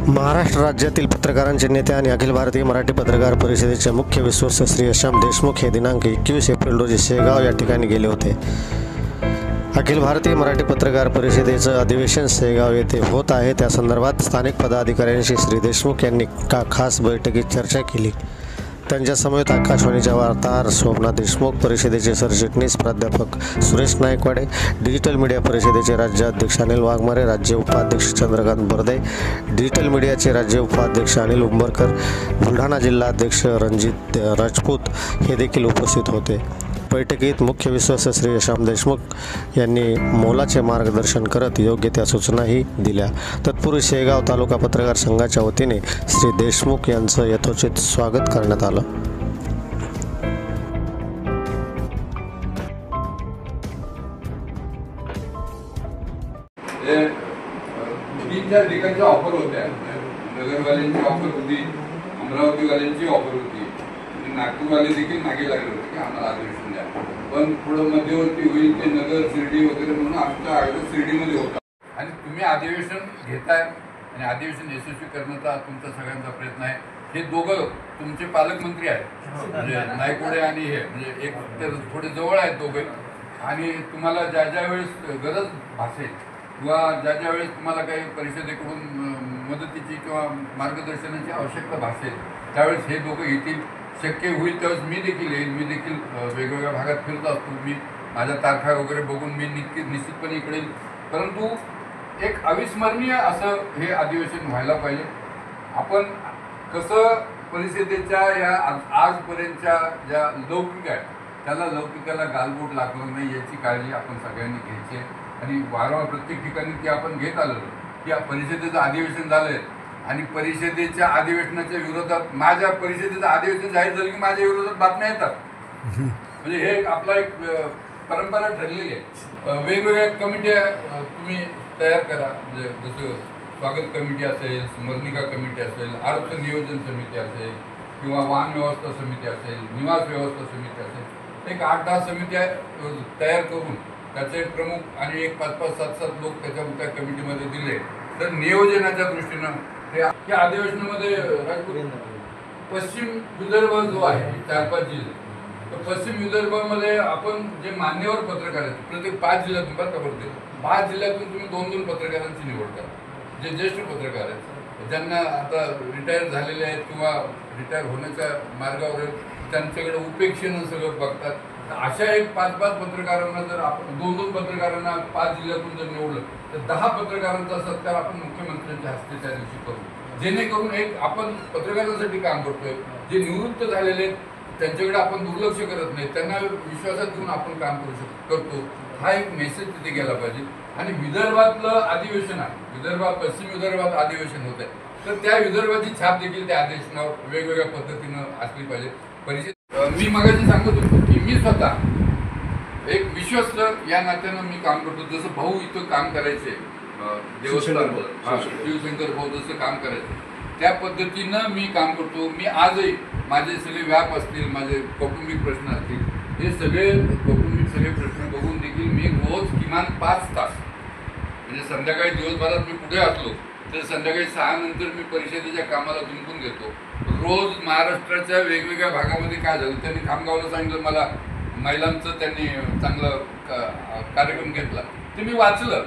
महाराष्ट्र राज्यातील पत्रकारांचे नेते आणि अखिल भारतीय मराठी पत्रकार परिषदेचे मुख्य विश्वस्त श्री यशराम देशमुख हे दिनांक 21 एप्रिल रोजी शेगाव या ठिकाणी गेले होते। अखिल भारतीय मराठी पत्रकार परिषदेचं अधिवेशन शेगाव येथे होत आहे, त्या संदर्भात स्थानिक पदाधिकाऱ्यांशी श्री देशमुख यांनी खास बैठकीत चर्चा केली। त्यांच्या समवेत आकाशवाणीच्या वार्ताहर शोभना देशमुख, परिषदेचे सरचिटणीस प्राध्यापक सुरेश नायकवाडे, डिजिटल मीडिया परिषदेचे राज्याध्यक्ष अनिल वाघमारे, राज्य उपाध्यक्ष चंद्रकांत बर्दे, डिजिटल मीडियाचे राज्य उपाध्यक्ष अनिल उंबरकर, बुलढाणा जिल्हाध्यक्ष रणजित राजपूत हे देखील उपस्थित होते। बैठकीत मुख्य विश्वस्त श्री यशराम देशमुख यांनी मोलाचे मार्गदर्शन करत योग्य त्या सूचनाही दिल्या। तत्पूर्वी शेगाव तालुका पत्रकार संघाच्या वतीने श्री देशमुख यांचं यथोचित स्वागत करण्यात आलं। तीन चार ठिकाणची ऑफर होत्या, नगरवाल्यांची ऑफर होती, अमरावतीवाल्यांची ऑफर होती, नागपूरवाले देखील मागे लागले होते की आम्हाला अधिवेशन द्या, पण थोडं मध्यवर्ती होईल ते नगर शिर्डी वगैरे म्हणून आमचा आयोजन शिर्डीमध्ये होता। आणि तुम्ही अधिवेशन घेताय आणि अधिवेशन यशस्वी करण्याचा तुमचा सगळ्यांचा प्रयत्न आहे। हे दोघं तुमचे पालकमंत्री आहेत, म्हणजे नायकवाडे आणि हे म्हणजे एक तर थोडे जवळ आहेत दोघे, आणि तुम्हाला ज्या ज्या वेळेस गरज भासेल किंवा ज्या ज्या वेळेस तुम्हाला काही परिषदेकडून मदतीची किंवा मार्गदर्शनाची आवश्यकता भासेल त्यावेळेस हे दोघं येतील। शक्य होईल त्यावेळेस मी देखील येईल, मी देखील वेगवेगळ्या भागात फिरत असतो, मी माझ्या तारखा वगैरे बघून मी निश्चितपणे इकडे येईल। परंतु एक अविस्मरणीय असं हे अधिवेशन व्हायला पाहिजे। आपण कसं परिषदेच्या या आजपर्यंतच्या ज्या लौकिक आहेत त्याला लौकिकाला गालबोट लागणार नाही याची काळजी आपण सगळ्यांनी घ्यायची आहे, आणि वारंवार प्रत्येक ठिकाणी ती आपण घेत आलेलो की या परिषदेचं अधिवेशन झालंय आणि परिषदेच्या अधिवेशनाच्या विरोधात माझ्या परिषदेचं अधिवेशन जाहीर झालं की माझ्या विरोधात बातम्या येतात, म्हणजे हे आपला एक परंपरा ठरलेली आहे। वेगवेगळ्या कमिट्या तुम्ही तयार करा, म्हणजे जसं स्वागत कमिटी असेल, स्मरणिका कमिटी असेल, अर्थ नियोजन समिती असेल किंवा वाहन व्यवस्था समिती असेल, निवास व्यवस्था समिती असेल, एक 8-10 समित्या तयार करून त्याचे प्रमुख आणि एक 5-5, 7-7 लोक त्या कमिटीमध्ये दिले तर नियोजनाच्या दृष्टीनं या अधिवेशनामध्ये पश्चिम विदर्भ जो आहे 4-5 जिल्हे, तर पश्चिम विदर्भामध्ये आपण जे मान्यवर पत्रकार आहेत प्रत्येक 5 जिल्ह्यातून बरं का पडते 5 जिल्ह्यातून तुम्ही 2-2 पत्रकारांची निवड करा, जे ज्येष्ठ पत्रकार आहेत ज्यांना आता रिटायर झालेले आहेत किंवा रिटायर होण्याच्या मार्गावर आहेत, त्यांच्याकडे उपेक्षेनं सगळं बघतात। अशा एक 5-5 पत्रकारांना जर आपण 2-2 पत्रकारांना 5 जिल्ह्यातून जर निवडलं तर 10 पत्रकारांचा सत्कार आपण मुख्यमंत्र्यांच्या हस्ते त्या दिवशी करू, जेणेकरून एक आपण पत्रकारांसाठी काम करतोय, जे निवृत्त झालेले त्यांच्याकडे आपण दुर्लक्ष करत नाही, त्यांना विश्वासात घेऊन आपण काम करतो, हा एक मेसेज तिथे गेला पाहिजे। आणि विदर्भातलं अधिवेशन आहे, विदर्भात पश्चिम विदर्भात अधिवेशन होत आहे, तर त्या विदर्भाची छाप देखील त्या अधिवेशनावर वेगवेगळ्या पद्धतीनं असली पाहिजे। परिषद मी मगाशी सांगत होतो की मी स्वतः एक विश्वस्त या नात्यानं मी काम करतो, जसं भाऊ इथं काम करायचे देवस्थान शिवशंकर भाऊ जसं काम करायचं त्या पद्धतीनं मी काम करतो। मी आजही माझे सगळे व्याप असतील, माझे कौटुंबिक प्रश्न असतील, हे सगळे कौटुंबिक सगळे प्रश्न बघून देखील मी रोज किमान 5 तास, म्हणजे संध्याकाळी दिवसभरात मी कुठे असलो तर संध्याकाळी 6 नंतर मी परिषदेच्या कामाला जुंपून घेतो। रोज महाराष्ट्राच्या वेगवेगळ्या भागामध्ये काय झालं, त्यांनी खामगावला सांगितलं मला महिलांचं त्यांनी चांगलं कार्यक्रम घेतला, ते मी वाचलं,